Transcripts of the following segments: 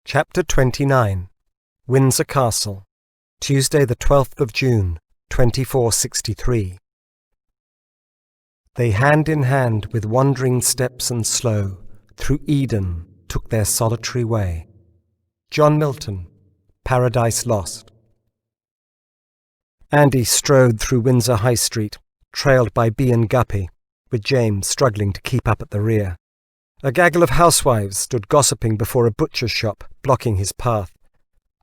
Chapter 29. Windsor Castle, Tuesday the 12th of June, 2463. They hand in hand with wandering steps and slow, through Eden took their solitary way. John Milton, Paradise Lost. Andy strode through Windsor High Street, trailed by Bee and Guppy, with James struggling to keep up at the rear. A gaggle of housewives stood gossiping before a butcher's shop, blocking his path.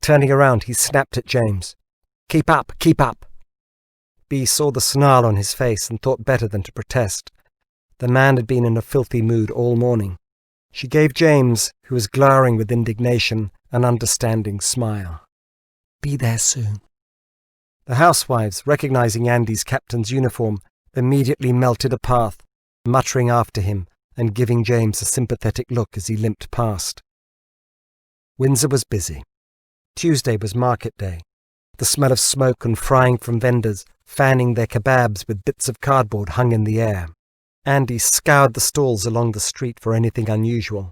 Turning around, he snapped at James. "Keep up, keep up!" Bee saw the snarl on his face and thought better than to protest. The man had been in a filthy mood all morning. She gave James, who was glowering with indignation, an understanding smile. "Be there soon." The housewives, recognizing Andy's captain's uniform, immediately melted a path, muttering after him and giving James a sympathetic look as he limped past. Windsor was busy. Tuesday was market day. The smell of smoke and frying from vendors, fanning their kebabs with bits of cardboard, hung in the air. Andy scoured the stalls along the street for anything unusual.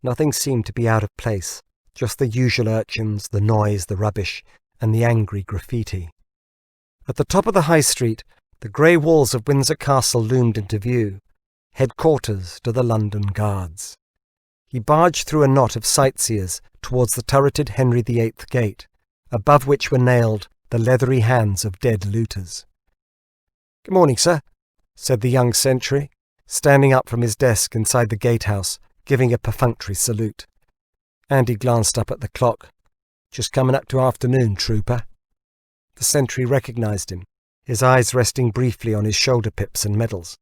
Nothing seemed to be out of place, just the usual urchins, the noise, the rubbish, and the angry graffiti. At the top of the high street, the grey walls of Windsor Castle loomed into view, headquarters to the London Guards. He barged through a knot of sightseers towards the turreted Henry VIII gate, above which were nailed the leathery hands of dead looters. "Good morning, sir," said the young sentry, standing up from his desk inside the gatehouse, giving a perfunctory salute. Andy glanced up at the clock. "Just coming up to afternoon, trooper." The sentry recognized him, his eyes resting briefly on his shoulder pips and medals.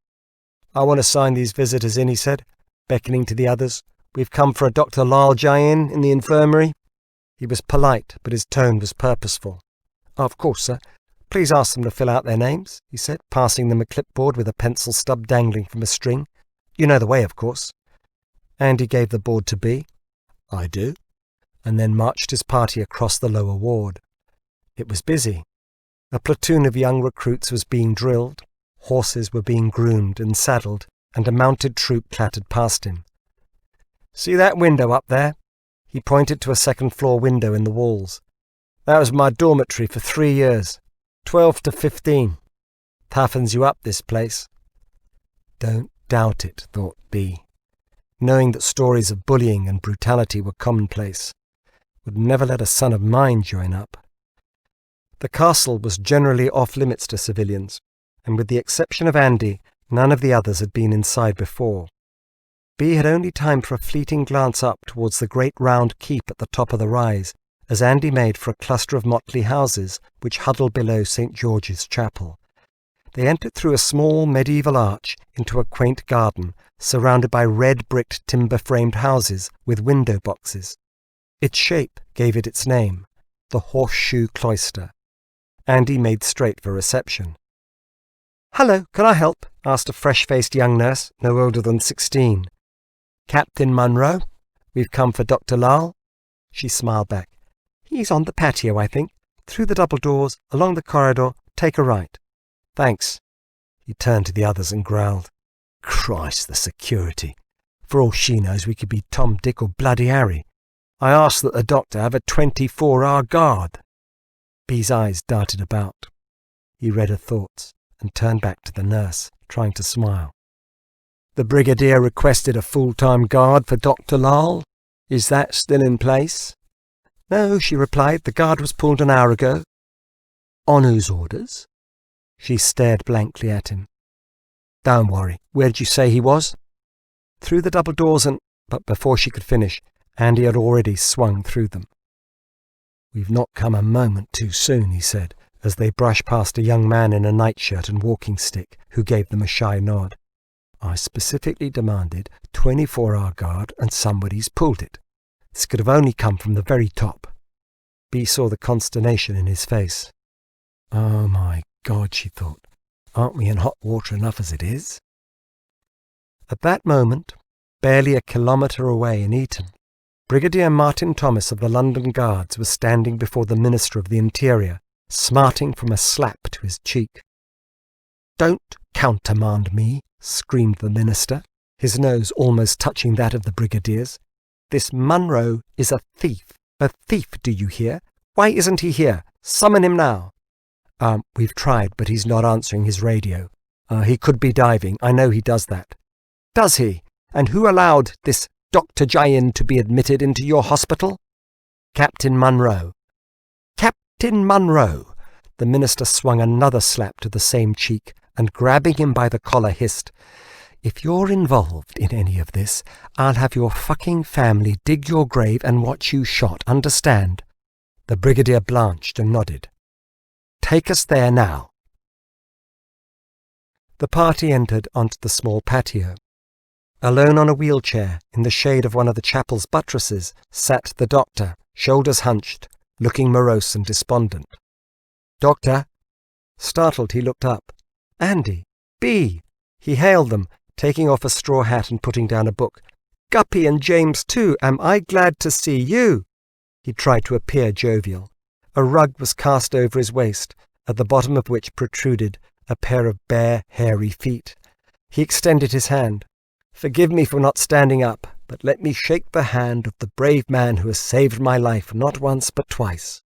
"I want to sign these visitors in," he said, beckoning to the others. "We've come for a Dr. Lyle Jain in the infirmary." He was polite, but his tone was purposeful. "Of course, sir. Please ask them to fill out their names," he said, passing them a clipboard with a pencil stub dangling from a string. "You know the way, of course." Andy gave the board to Bee. "I do," and then marched his party across the lower ward. It was busy. A platoon of young recruits was being drilled, horses were being groomed and saddled, and a mounted troop clattered past him. "See that window up there?" He pointed to a second-floor window in the walls. "That was my dormitory for 3 years, 12 to 15. Toughens you up, this place." Don't doubt it, thought Bee, knowing that stories of bullying and brutality were commonplace. Would never let a son of mine join up. The castle was generally off-limits to civilians, and with the exception of Andy, none of the others had been inside before. Bee had only time for a fleeting glance up towards the great round keep at the top of the rise, as Andy made for a cluster of motley houses which huddled below St. George's Chapel. They entered through a small medieval arch into a quaint garden, surrounded by red-bricked timber-framed houses with window boxes. Its shape gave it its name, the Horseshoe Cloister. Andy made straight for reception. "Hello, can I help?" asked a fresh-faced young nurse, no older than 16. "Captain Munro, we've come for Dr. Lyle." She smiled back. "He's on the patio, I think. Through the double doors, along the corridor, take a right." "Thanks." He turned to the others and growled. "Christ, the security. For all she knows, we could be Tom, Dick, or Bloody Harry. I asked that the doctor have a 24-hour guard." Bee's eyes darted about. He read her thoughts and turned back to the nurse, trying to smile. "The Brigadier requested a full-time guard for Dr. Lyle. Is that still in place?" "No," she replied. "The guard was pulled an hour ago." "On whose orders?" She stared blankly at him. "Don't worry. Where did you say he was?" "Through the double doors and—" But before she could finish, Andy had already swung through them. "We've not come a moment too soon," he said, as they brushed past a young man in a nightshirt and walking stick, who gave them a shy nod. "I specifically demanded 24-hour guard, and somebody's pulled it. This could have only come from the very top." Bee saw the consternation in his face. "Oh my God," she thought, "aren't we in hot water enough as it is?" At that moment, barely a kilometre away in Eton, Brigadier Martin Thomas of the London Guards was standing before the Minister of the Interior, smarting from a slap to his cheek. "Don't countermand me," screamed the Minister, his nose almost touching that of the Brigadier's. This Munro is a thief. A thief, do you hear? Why isn't he here? Summon him now. We've tried, but he's not answering his radio. He could be diving. I know he does that. Does he? And who allowed this Dr. Jain to be admitted into your hospital? Captain Munro. Captain Munro! The minister swung another slap to the same cheek, and grabbing him by the collar hissed, If you're involved in any of this, I'll have your fucking family dig your grave and watch you shot, understand? The brigadier blanched and nodded. Take us there now. The party entered onto the small patio. Alone on a wheelchair, in the shade of one of the chapel's buttresses, sat the doctor, shoulders hunched, looking morose and despondent. Doctor? Startled, he looked up. Andy! B! He hailed them, taking off a straw hat and putting down a book. Guppy and James too, am I glad to see you? He tried to appear jovial. A rug was cast over his waist, at the bottom of which protruded a pair of bare, hairy feet. He extended his hand. Forgive me for not standing up, but let me shake the hand of the brave man who has saved my life not once but twice.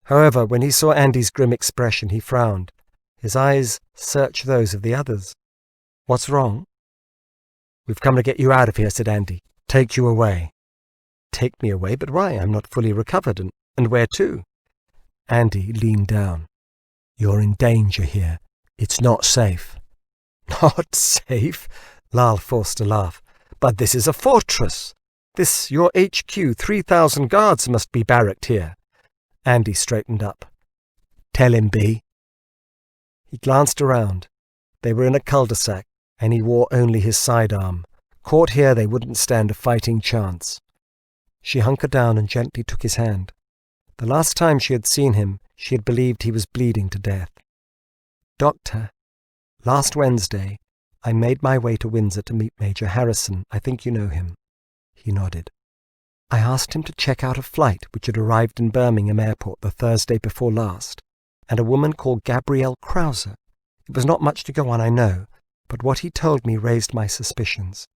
However, when he saw Andy's grim expression, he frowned. His eyes searched those of the others. What's wrong? We've come to get you out of here, said Andy. Take you away. Take me away? But why? I'm not fully recovered, and where to? Andy leaned down. You're in danger here. It's not safe. Not safe? Lal forced a laugh. But this is a fortress. This, your HQ, 3,000 guards must be barracked here. Andy straightened up. Tell him, B. He glanced around. They were in a cul-de-sac, and he wore only his sidearm. Caught here, they wouldn't stand a fighting chance. She hunkered down and gently took his hand. The last time she had seen him, she had believed he was bleeding to death. Doctor, last Wednesday, I made my way to Windsor to meet Major Harrison. I think you know him. He nodded. I asked him to check out a flight which had arrived in Birmingham Airport the Thursday before last, and a woman called Gabrielle Krause. It was not much to go on, I know, but what he told me raised my suspicions.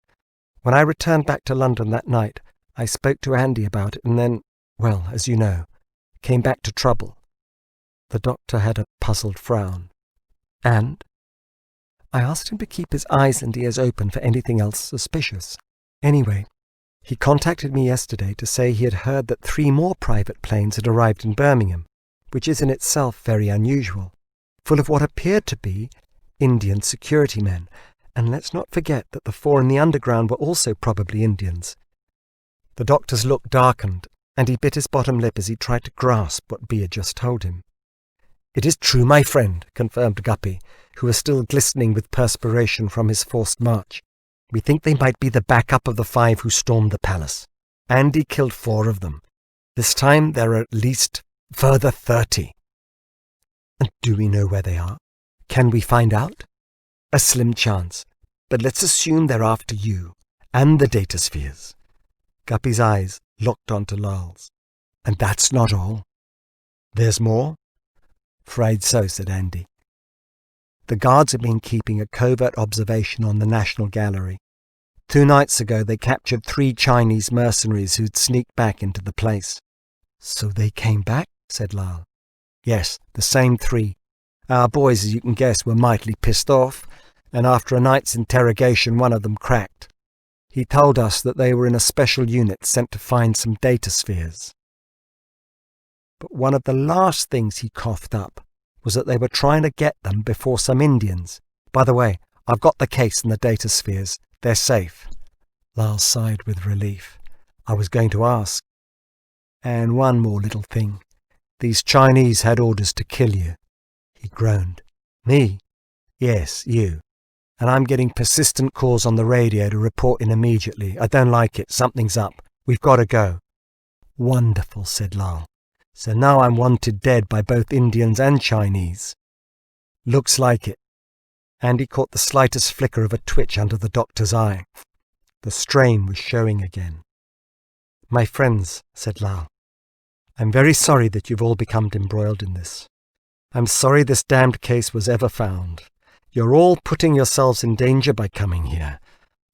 When I returned back to London that night, I spoke to Andy about it and then, well, as you know, came back to trouble. The doctor had a puzzled frown. And? I asked him to keep his eyes and ears open for anything else suspicious. Anyway, he contacted me yesterday to say he had heard that 3 more private planes had arrived in Birmingham, which is in itself very unusual, full of what appeared to be Indian security men, and let's not forget that the 4 in the underground were also probably Indians. The doctor's look darkened, and he bit his bottom lip as he tried to grasp what B had just told him. It is true, my friend, confirmed Guppy, who was still glistening with perspiration from his forced march. We think they might be the backup of the 5 who stormed the palace. Andy killed 4 of them. This time there are at least further 30. And do we know where they are? Can we find out? A slim chance, but let's assume they're after you and the data spheres. Guppy's eyes locked onto Lal's. And that's not all. There's more? Afraid so, said Andy. The guards have been keeping a covert observation on the National Gallery. 2 nights ago they captured 3 Chinese mercenaries who'd sneaked back into the place. So they came back? Said Lal. Yes, the same 3. Our boys, as you can guess, were mightily pissed off, and after a night's interrogation one of them cracked. He told us that they were in a special unit sent to find some data spheres. But one of the last things he coughed up was that they were trying to get them before some Indians. By the way, I've got the case and the data spheres. They're safe. Lal sighed with relief. I was going to ask. And one more little thing. These Chinese had orders to kill you. He groaned. Me? Yes, you. And I'm getting persistent calls on the radio to report in immediately. I don't like it. Something's up. We've got to go. Wonderful, said Lal. So now I'm wanted dead by both Indians and Chinese. Looks like it. Andy caught the slightest flicker of a twitch under the doctor's eye. The strain was showing again. My friends, said Lal, I'm very sorry that you've all become embroiled in this. I'm sorry this damned case was ever found. You're all putting yourselves in danger by coming here.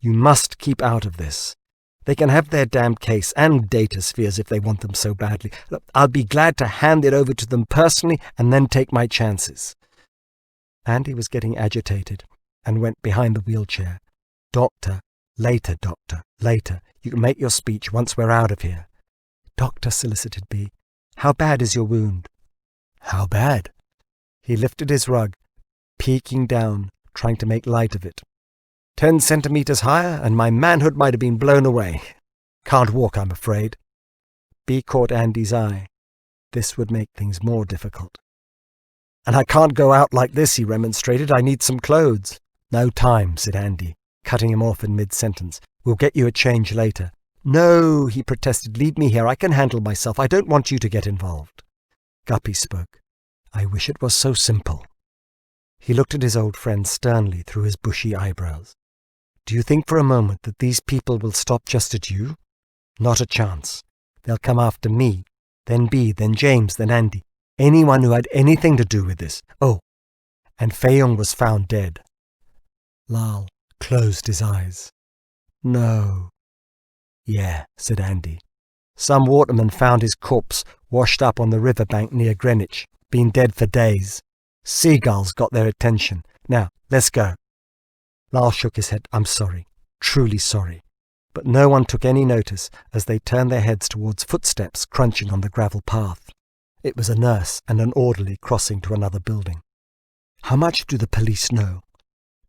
You must keep out of this. They can have their damned case and data spheres if they want them so badly. Look, I'll be glad to hand it over to them personally and then take my chances." Andy was getting agitated and went behind the wheelchair. "Doctor, later, Doctor, later. You can make your speech once we're out of here." "Doctor," solicited Bea, "how bad is your wound?" "How bad?" He lifted his rug, peeking down, trying to make light of it. 10 centimeters higher, and my manhood might have been blown away. Can't walk, I'm afraid." Bea caught Andy's eye. This would make things more difficult. "And I can't go out like this," he remonstrated. "I need some clothes." "No time," said Andy, cutting him off in mid-sentence. "We'll get you a change later." "No," he protested. "Leave me here. I can handle myself. I don't want you to get involved." Guppy spoke. "I wish it was so simple." He looked at his old friend sternly through his bushy eyebrows. "Do you think for a moment that these people will stop just at you? Not a chance. They'll come after me, then Bea, then James, then Andy. Anyone who had anything to do with this. Oh, and Fayong was found dead." Lal closed his eyes. "No." "Yeah," said Andy. "Some waterman found his corpse washed up on the riverbank near Greenwich. Been dead for days. Seagulls got their attention. Now, let's go." Lal shook his head. "I'm sorry, truly sorry." But no one took any notice as they turned their heads towards footsteps crunching on the gravel path. It was a nurse and an orderly crossing to another building. "How much do the police know?"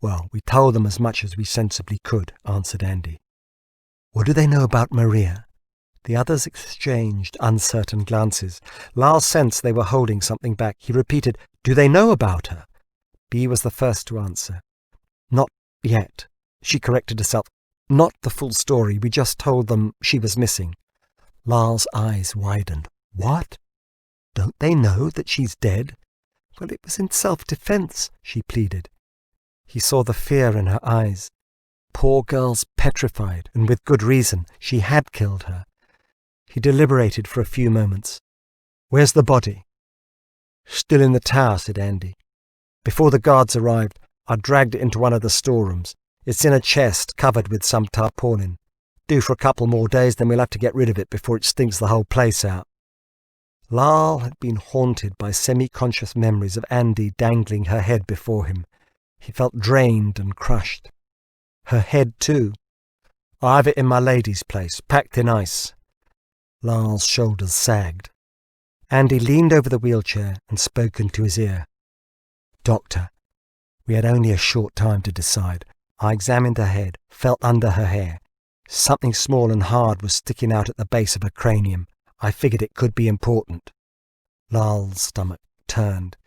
"Well, we told them as much as we sensibly could," answered Andy. "What do they know about Maria?" The others exchanged uncertain glances. Lal sensed they were holding something back. He repeated, "Do they know about her?" Bea was the first to answer. "Not yet." She corrected herself. "Not the full story. We just told them she was missing." Lal's eyes widened. "What? Don't they know that she's dead?" "Well, it was in self-defense," she pleaded. He saw the fear in her eyes. Poor girl's petrified, and with good reason. She had killed her. He deliberated for a few moments. "Where's the body?" "Still in the tower," said Andy. "Before the guards arrived, I dragged it into one of the storerooms. It's in a chest covered with some tarpaulin. Do for a couple more days, then we'll have to get rid of it before it stinks the whole place out." Lal had been haunted by semi-conscious memories of Andy dangling her head before him. He felt drained and crushed. Her head, too. "I have it in my lady's place, packed in ice." Lal's shoulders sagged. Andy leaned over the wheelchair and spoke into his ear. "Doctor, we had only a short time to decide. I examined her head, felt under her hair. Something small and hard was sticking out at the base of her cranium. I figured it could be important." Lal's stomach turned.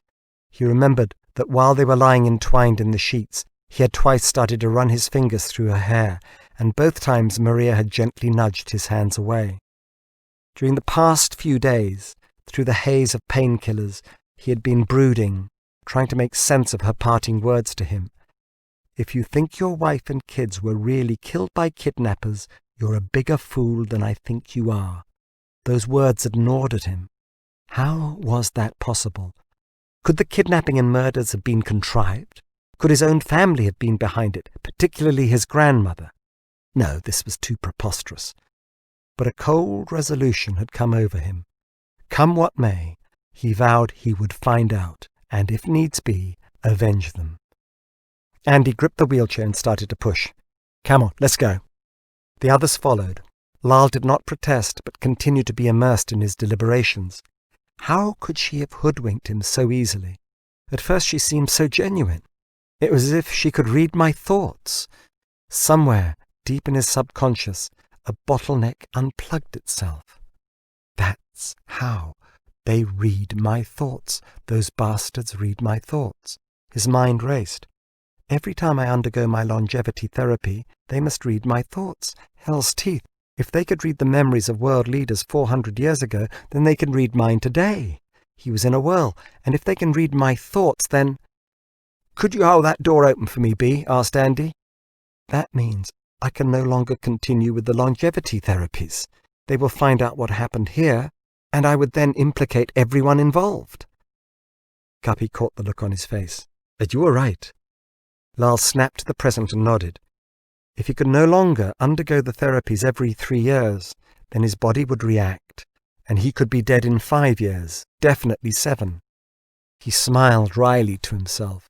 He remembered that while they were lying entwined in the sheets, he had twice started to run his fingers through her hair, and both times Maria had gently nudged his hands away. During the past few days, through the haze of painkillers, he had been brooding, trying to make sense of her parting words to him. "If you think your wife and kids were really killed by kidnappers, you're a bigger fool than I think you are." Those words had gnawed at him. How was that possible? Could the kidnapping and murders have been contrived? Could his own family have been behind it, particularly his grandmother? No, this was too preposterous. But a cold resolution had come over him. Come what may, he vowed he would find out, and if needs be, avenge them. Andy gripped the wheelchair and started to push. "Come on, let's go." The others followed. Lal did not protest, but continued to be immersed in his deliberations. How could she have hoodwinked him so easily? At first she seemed so genuine. It was as if she could read my thoughts. Somewhere, deep in his subconscious, a bottleneck unplugged itself. That's how. They read my thoughts. Those bastards read my thoughts. His mind raced. Every time I undergo my longevity therapy, they must read my thoughts. Hell's teeth. If they could read the memories of world leaders 400 years ago, then they can read mine today. He was in a whirl, and if they can read my thoughts, then... "Could you hold that door open for me, Bea?" asked Andy. "That means I can no longer continue with the longevity therapies. They will find out what happened here, and I would then implicate everyone involved." Guppy caught the look on his face. "But you were right." Lal snapped to the present and nodded. If he could no longer undergo the therapies every 3 years, then his body would react, and he could be dead in 5 years, definitely 7. He smiled wryly to himself.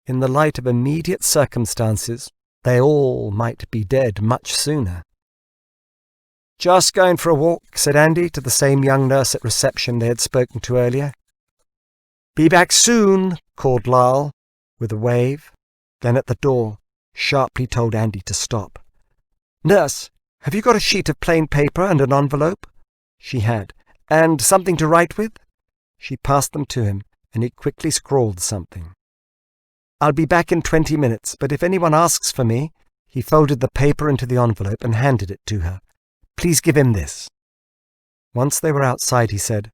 In the light of immediate circumstances, they all might be dead much sooner. "Just going for a walk," said Andy to the same young nurse at reception they had spoken to earlier. "Be back soon," called Lal, with a wave. Then at the door, sharply told Andy to stop. "Nurse, have you got a sheet of plain paper and an envelope?" She had. "And something to write with?" She passed them to him, and he quickly scrawled something. "I'll be back in 20 minutes, but if anyone asks for me—" He folded the paper into the envelope and handed it to her. "Please give him this." Once they were outside, he said,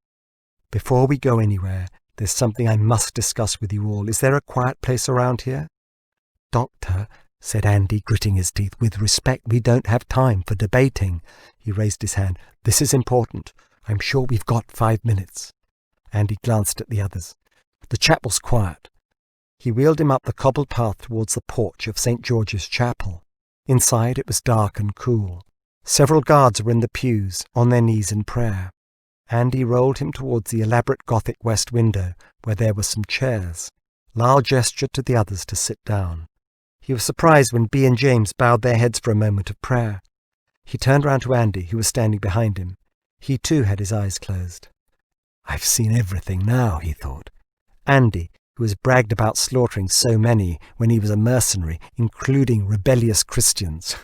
"Before we go anywhere, there's something I must discuss with you all. Is there a quiet place around here?" "Doctor," said Andy, gritting his teeth, "with respect, we don't have time for debating." He raised his hand. "This is important. I'm sure we've got 5 minutes." Andy glanced at the others. The chap was quiet. He wheeled him up the cobbled path towards the porch of St. George's Chapel. Inside it was dark and cool. Several guards were in the pews, on their knees in prayer. Andy rolled him towards the elaborate Gothic west window, where there were some chairs. Lal gestured to the others to sit down. He was surprised when Bea and James bowed their heads for a moment of prayer. He turned round to Andy, who was standing behind him. He too had his eyes closed. "I've seen everything now," he thought. Andy, who has bragged about slaughtering so many when he was a mercenary, including rebellious Christians.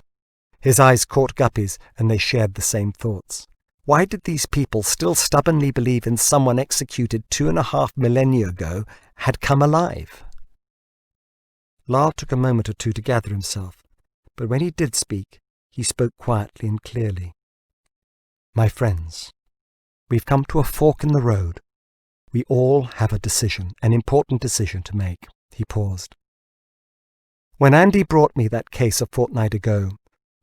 His eyes caught Guppy's, and they shared the same thoughts. Why did these people still stubbornly believe in someone executed 2.5 millennia ago had come alive? Lal took a moment or two to gather himself, but when he did speak, he spoke quietly and clearly. "My friends, we've come to a fork in the road. We all have a decision, an important decision to make." He paused. "When Andy brought me that case a fortnight ago,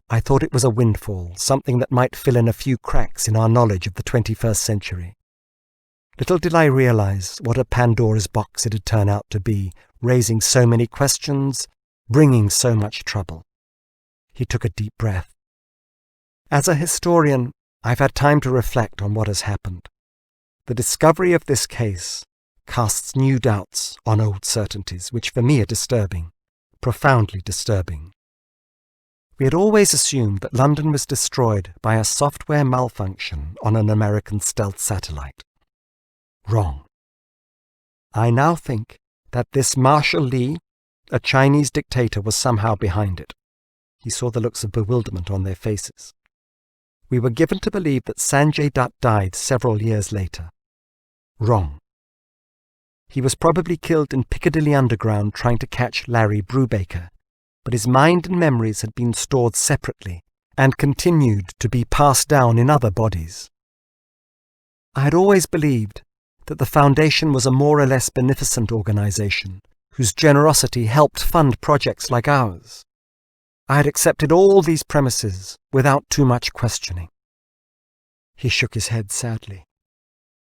I thought it was a windfall, something that might fill in a few cracks in our knowledge of the 21st century. Little did I realize what a Pandora's box it had turned out to be, raising so many questions, bringing so much trouble." He took a deep breath. "As a historian, I've had time to reflect on what has happened. The discovery of this case casts new doubts on old certainties, which for me are disturbing, profoundly disturbing. We had always assumed that London was destroyed by a software malfunction on an American stealth satellite. Wrong. I now think that this Marshal Lee, a Chinese dictator, was somehow behind it." He saw the looks of bewilderment on their faces. "We were given to believe that Sanjay Dutt died several years later. Wrong. He was probably killed in Piccadilly Underground trying to catch Larry Brubaker, but his mind and memories had been stored separately and continued to be passed down in other bodies. I had always believed that the Foundation was a more or less beneficent organization whose generosity helped fund projects like ours. I had accepted all these premises without too much questioning." He shook his head sadly.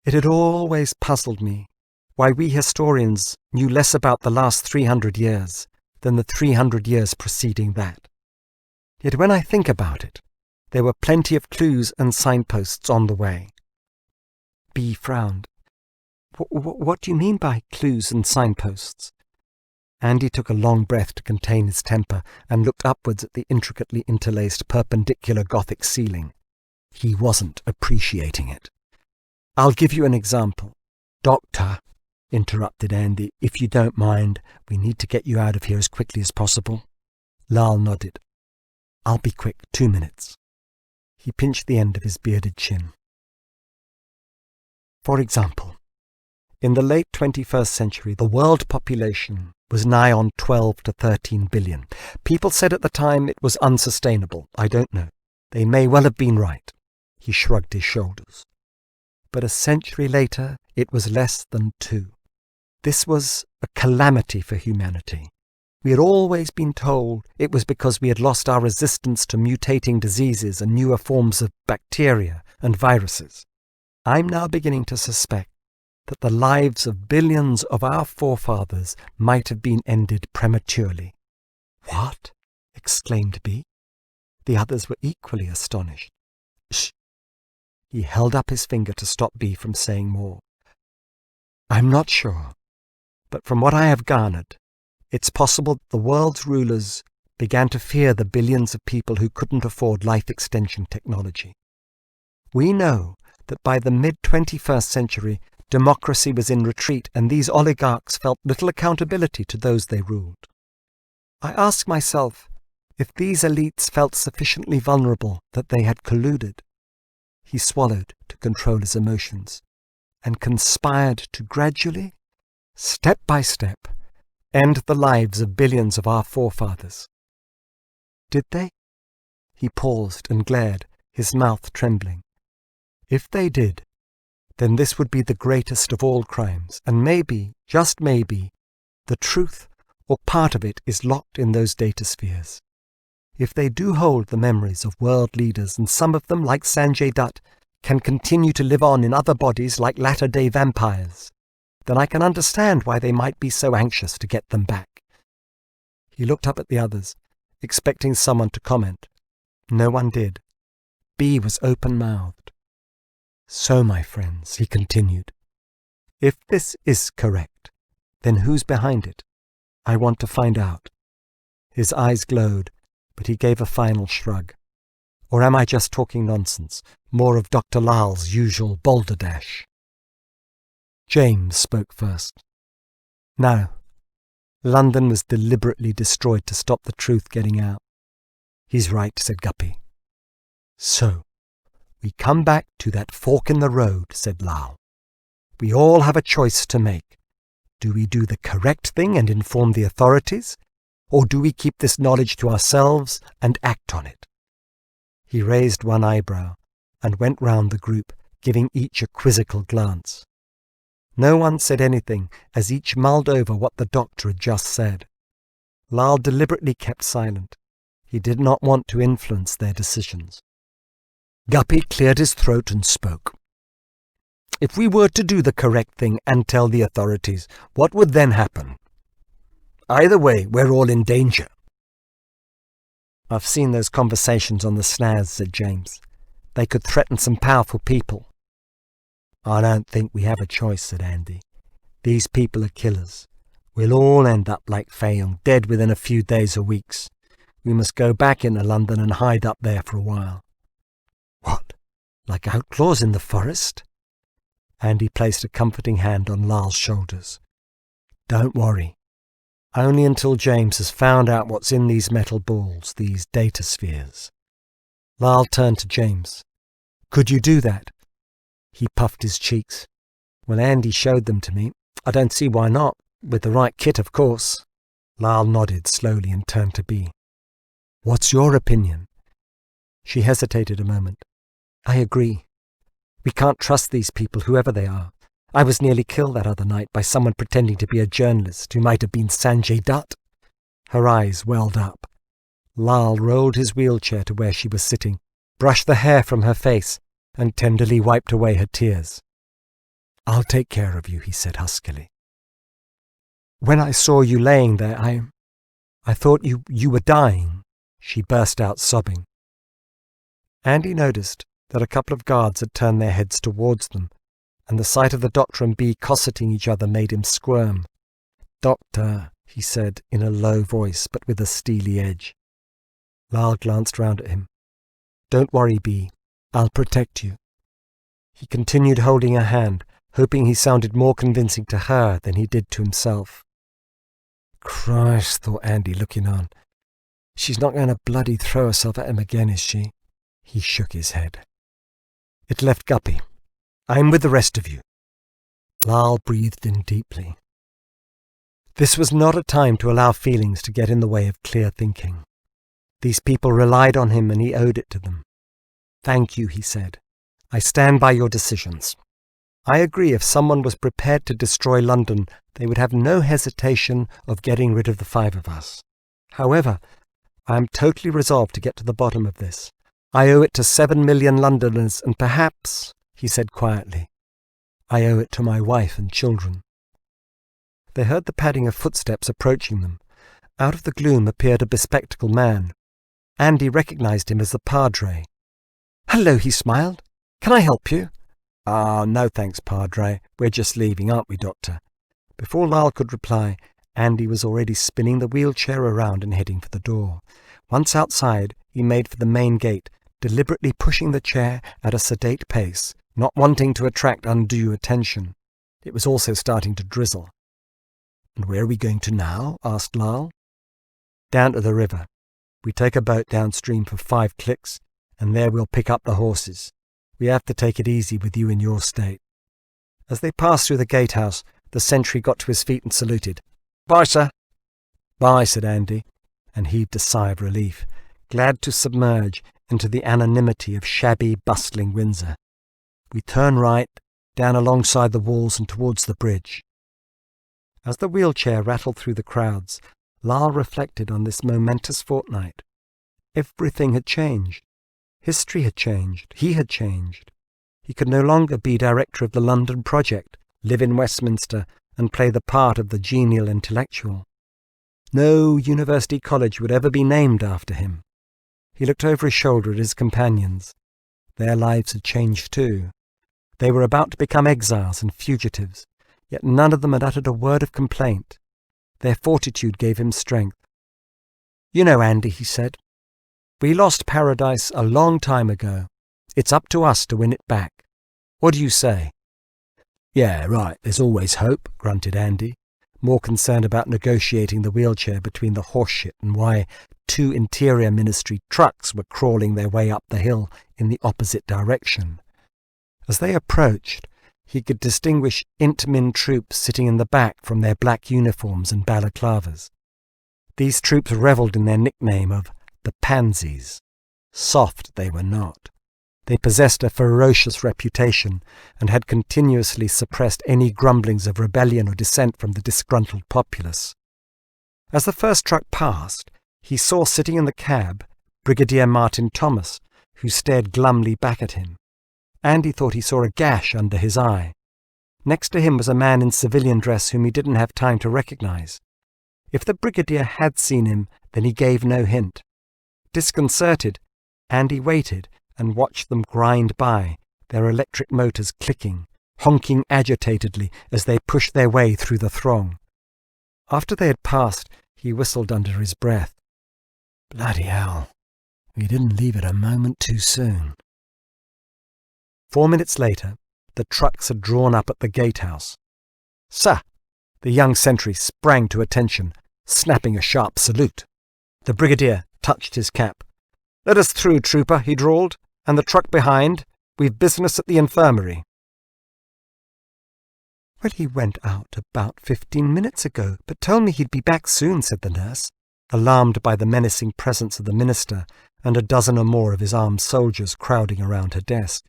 "It had always puzzled me why we historians knew less about the last 300 years than the 300 years preceding that. Yet when I think about it, there were plenty of clues and signposts on the way." Bea frowned. What do you mean by clues and signposts?" Andy took a long breath to contain his temper and looked upwards at the intricately interlaced perpendicular Gothic ceiling. He wasn't appreciating it. "I'll give you an example." "Doctor," interrupted Andy, "if you don't mind, we need to get you out of here as quickly as possible." Lal nodded. "I'll be quick, 2 minutes." He pinched the end of his bearded chin. "For example, in the late 21st century, the world population was nigh on 12 to 13 billion. People said at the time it was unsustainable. I don't know. They may well have been right." He shrugged his shoulders. "But a century later, it was less than 2. This was a calamity for humanity. We had always been told it was because we had lost our resistance to mutating diseases and newer forms of bacteria and viruses. I'm now beginning to suspect that the lives of billions of our forefathers might have been ended prematurely." "What?" exclaimed B. The others were equally astonished. Shh! He held up his finger to stop B from saying more. I'm not sure, but from what I have garnered, it's possible that the world's rulers began to fear the billions of people who couldn't afford life extension technology. We know that by the mid-21st century, democracy was in retreat, and these oligarchs felt little accountability to those they ruled. I ask myself if these elites felt sufficiently vulnerable that they had colluded. He swallowed to control his emotions, and conspired to gradually, step by step, end the lives of billions of our forefathers. Did they? He paused and glared, his mouth trembling. If they did, then this would be the greatest of all crimes, and maybe, just maybe, the truth or part of it is locked in those data spheres. If they do hold the memories of world leaders, and some of them, like Sanjay Dutt, can continue to live on in other bodies like latter-day vampires, then I can understand why they might be so anxious to get them back. He looked up at the others, expecting someone to comment. No one did. B was open-mouthed. So, my friends, he continued, if this is correct, then who's behind it? I want to find out. His eyes glowed, but he gave a final shrug. Or am I just talking nonsense, more of Dr. Lal's usual balderdash? James spoke first. No, London was deliberately destroyed to stop the truth getting out. He's right, said Guppy. So, we come back to that fork in the road, said Lal. We all have a choice to make. Do we do the correct thing and inform the authorities, or do we keep this knowledge to ourselves and act on it? He raised one eyebrow and went round the group, giving each a quizzical glance. No one said anything as each mulled over what the doctor had just said. Lal deliberately kept silent. He did not want to influence their decisions. Guppy cleared his throat and spoke. If we were to do the correct thing and tell the authorities, what would then happen? Either way, we're all in danger. I've seen those conversations on the SNAS, said James. They could threaten some powerful people. I don't think we have a choice, said Andy. These people are killers. We'll all end up like Fayong, dead within a few days or weeks. We must go back into London and hide up there for a while. What? Like outlaws in the forest? Andy placed a comforting hand on Lal's shoulders. Don't worry. Only until James has found out what's in these metal balls, these data spheres. Lal turned to James. Could you do that? He puffed his cheeks. Well, Andy showed them to me. I don't see why not. With the right kit, of course. Lal nodded slowly and turned to B. What's your opinion? She hesitated a moment. I agree. We can't trust these people, whoever they are. I was nearly killed that other night by someone pretending to be a journalist who might have been Sanjay Dutt. Her eyes welled up. Lal rolled his wheelchair to where she was sitting, brushed the hair from her face, and tenderly wiped away her tears. I'll take care of you, he said huskily. When I saw you laying there, I thought you were dying, she burst out sobbing. Andy noticed that a couple of guards had turned their heads towards them, and the sight of the doctor and B cosseting each other made him squirm. Doctor, he said in a low voice, but with a steely edge. Lal glanced round at him. Don't worry, B. I'll protect you. He continued holding her hand, hoping he sounded more convincing to her than he did to himself. Christ, thought Andy, looking on. She's not going to bloody throw herself at him again, is she? He shook his head. It left Guppy. I'm with the rest of you. Lal breathed in deeply. This was not a time to allow feelings to get in the way of clear thinking. These people relied on him and he owed it to them. Thank you, he said. I stand by your decisions. I agree if someone was prepared to destroy London, they would have no hesitation of getting rid of the five of us. However, I am totally resolved to get to the bottom of this. I owe it to 7 million Londoners, and perhaps, he said quietly, I owe it to my wife and children. They heard the padding of footsteps approaching them, Out of the gloom appeared a bespectacled man. Andy recognized him as the Padre. "Hello," he smiled. "Can I help you?" No thanks, Padre. We're just leaving, aren't we, Doctor?" Before Lyle could reply, Andy was already spinning the wheelchair around and heading for the door. Once outside, he made for the main gate, deliberately pushing the chair at a sedate pace, not wanting to attract undue attention. It was also starting to drizzle. "And where are we going to now?" asked Lyle. "Down to the river. We take a boat downstream for 5 clicks, and there we'll pick up the horses. We have to take it easy with you in your state." As they passed through the gatehouse, the sentry got to his feet and saluted. "Bye, sir." "Bye," said Andy, and heaved a sigh of relief, glad to submerge into the anonymity of shabby, bustling Windsor. We turn right, down alongside the walls and towards the bridge. As the wheelchair rattled through the crowds, Lyle reflected on this momentous fortnight. Everything had changed. History had changed. He had changed. He could no longer be director of the London project, live in Westminster, and play the part of the genial intellectual. No university college would ever be named after him. He looked over his shoulder at his companions. Their lives had changed too. They were about to become exiles and fugitives, yet none of them had uttered a word of complaint. Their fortitude gave him strength. "You know, Andy," he said, "we lost paradise a long time ago. It's up to us to win it back. What do you say?" "Yeah, right, there's always hope," grunted Andy, more concerned about negotiating the wheelchair between the horseshit and why 2 Interior Ministry trucks were crawling their way up the hill in the opposite direction. As they approached, he could distinguish Int-Min troops sitting in the back from their black uniforms and balaclavas. These troops revelled in their nickname of the Pansies. Soft they were not. They possessed a ferocious reputation and had continuously suppressed any grumblings of rebellion or dissent from the disgruntled populace. As the first truck passed, he saw sitting in the cab Brigadier Martin Thomas, who stared glumly back at him. Andy thought he saw a gash under his eye. Next to him was a man in civilian dress whom he didn't have time to recognize. If the Brigadier had seen him, then he gave no hint. Disconcerted, Andy waited and watched them grind by, their electric motors clicking, honking agitatedly as they pushed their way through the throng. After they had passed, he whistled under his breath. "Bloody hell, we didn't leave it a moment too soon." 4 minutes later, the trucks had drawn up at the gatehouse. "Sir!" The young sentry sprang to attention, snapping a sharp salute. The Brigadier touched his cap. "Let us through, trooper," he drawled, "and the truck behind. We've business at the infirmary." "Well, he went out about 15 minutes ago, but told me he'd be back soon," said the nurse, alarmed by the menacing presence of the minister and a dozen or more of his armed soldiers crowding around her desk.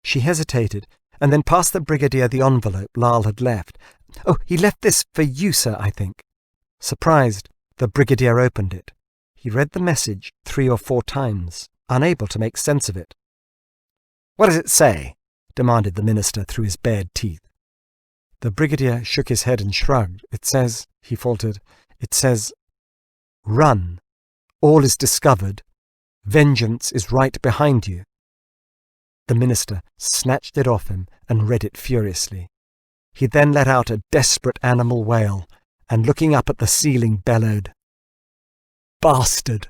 She hesitated, and then passed the Brigadier the envelope Lyle had left. "Oh, he left this for you, sir, I think." Surprised, the Brigadier opened it. He read the message 3 or 4 times, unable to make sense of it. "What does it say?" demanded the minister through his bared teeth. The Brigadier shook his head and shrugged. "It says," he faltered, "it says, 'Run. All is discovered. Vengeance is right behind you.'" The minister snatched it off him and read it furiously. He then let out a desperate animal wail, and looking up at the ceiling bellowed, "Bastard!"